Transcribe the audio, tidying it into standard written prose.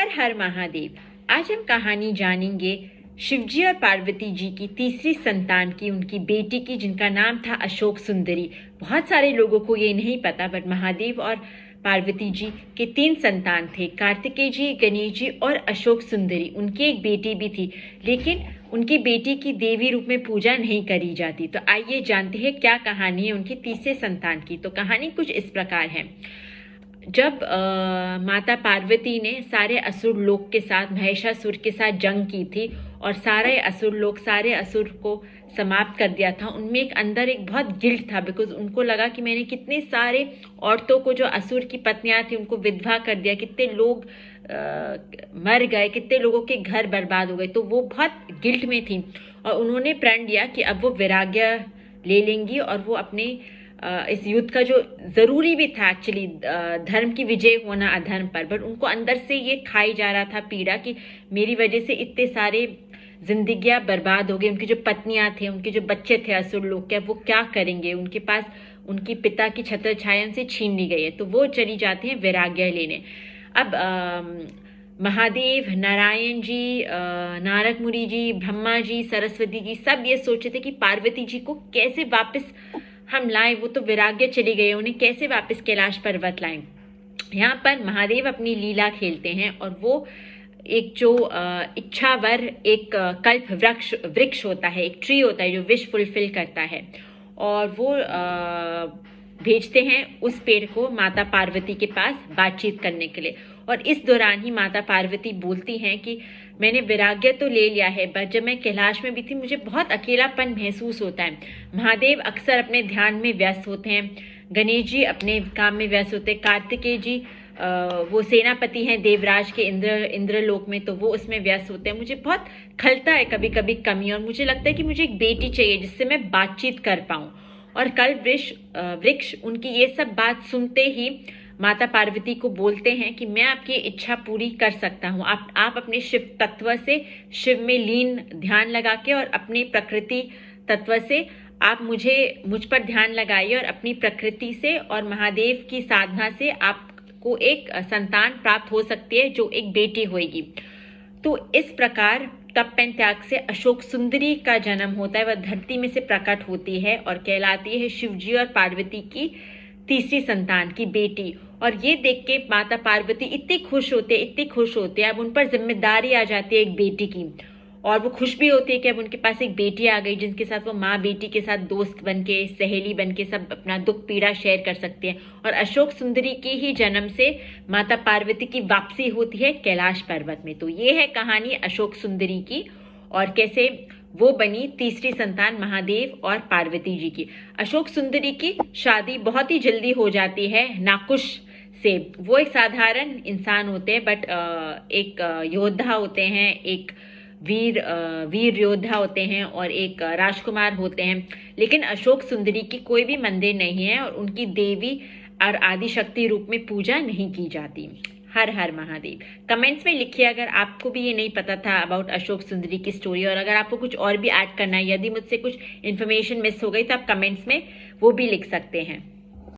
हर हर महादेव। आज हम कहानी जानेंगे शिवजी और पार्वती जी की तीसरी संतान की, उनकी बेटी की, जिनका नाम था अशोक सुंदरी। बहुत सारे लोगों को ये नहीं पता, बट महादेव और पार्वती जी के 3 संतान थे, कार्तिकेय जी, गणेश जी और अशोक सुंदरी। उनकी एक बेटी भी थी, लेकिन उनकी बेटी की देवी रूप में पूजा नहीं करी जाती। तो आइए जानते हैं क्या कहानी है उनकी तीसरे संतान की। तो कहानी कुछ इस प्रकार है। जब माता पार्वती ने सारे असुर लोक के साथ, महिषासुर के साथ जंग की थी और सारे असुर को समाप्त कर दिया था, उनमें एक अंदर एक बहुत गिल्ट था, बिकॉज उनको लगा कि मैंने कितने सारे औरतों को, जो असुर की पत्नियां थी, उनको विधवा कर दिया, कितने लोग मर गए, कितने लोगों के घर बर्बाद हो गए। तो वो बहुत गिल्ट में थी और उन्होंने प्रण लिया कि अब वो वैराग्य ले लेंगी और वो अपने इस युद्ध का, जो जरूरी भी था एक्चुअली, धर्म की विजय होना अधर्म पर, बट उनको अंदर से ये खाई जा रहा था पीड़ा कि मेरी वजह से इतने सारे जिंदगियां बर्बाद हो गई। उनकी जो पत्नियां थे, उनके जो बच्चे थे असुर लोग के, वो क्या करेंगे? उनके पास उनकी पिता की छत्र छाया से छीन ली गई है। तो वो चली जाती हैं वैराग्य लेने। अब महादेव, नारायण जी, नारद मुनि जी, ब्रह्मा जी, सरस्वती जी सब ये सोचे थे कि पार्वती जी को कैसे वापस हम लाएं। वो तो वैराग्य चली गई, उन्हें कैसे वापस कैलाश पर्वत लाएं। यहाँ पर महादेव अपनी लीला खेलते हैं और वो एक जो इच्छावर एक कल्प वृक्ष होता है, एक ट्री होता है जो विश फुलफिल करता है, और वो भेजते हैं उस पेड़ को माता पार्वती के पास बातचीत करने के लिए। और इस दौरान ही माता पार्वती बोलती हैं कि मैंने वैराग्य तो ले लिया है, पर जब मैं कैलाश में भी थी मुझे बहुत अकेलापन महसूस होता है। महादेव अक्सर अपने ध्यान में व्यस्त होते हैं, गणेश जी अपने काम में व्यस्त होते हैं, कार्तिकेय जी वो सेनापति हैं देवराज के इंद्रलोक में, तो वो उसमें व्यस्त होते हैं। मुझे बहुत खलता है कभी कभी कमी, और मुझे लगता है कि मुझे एक बेटी चाहिए जिससे मैं बातचीत कर पाऊँ। और कल वृक्ष उनकी ये सब बात सुनते ही माता पार्वती को बोलते हैं कि मैं आपकी इच्छा पूरी कर सकता हूँ। आप अपने शिव तत्व से, शिव में लीन ध्यान लगा के, और अपनी प्रकृति तत्व से आप मुझ पर ध्यान लगाइए, और अपनी प्रकृति से और महादेव की साधना से आपको एक संतान प्राप्त हो सकती है, जो एक बेटी होगी। तो इस प्रकार तप एंड त्याग से अशोक सुंदरी का जन्म होता है। वह धरती में से प्रकट होती है और कहलाती है शिवजी और पार्वती की तीसरी संतान की बेटी। और ये देख के माता पार्वती इतनी खुश होते हैं। अब उन पर जिम्मेदारी आ जाती है एक बेटी की, और वो खुश भी होती है कि अब उनके पास एक बेटी आ गई जिनके साथ वो माँ बेटी के साथ दोस्त बनके, सहेली बनके सब अपना दुख पीड़ा शेयर कर सकते हैं। और अशोक सुंदरी की ही जन्म से माता पार्वती की वापसी होती है कैलाश पर्वत में। तो ये है कहानी अशोक सुंदरी की, और कैसे वो बनी तीसरी संतान महादेव और पार्वती जी की। अशोक सुंदरी की शादी बहुत ही जल्दी हो जाती है नाकुश से। वो एक साधारण इंसान होते हैं, बट एक योद्धा होते हैं, एक वीर योद्धा होते हैं और एक राजकुमार होते हैं। लेकिन अशोक सुंदरी की कोई भी मंदिर नहीं है और उनकी देवी और आदि शक्ति रूप में पूजा नहीं की जाती। हर हर महादेव। कमेंट्स में लिखिए अगर आपको भी ये नहीं पता था अबाउट अशोक सुंदरी की स्टोरी, और अगर आपको कुछ और भी ऐड करना है, यदि मुझसे कुछ इन्फॉर्मेशन मिस हो गई तो आप कमेंट्स में वो भी लिख सकते हैं।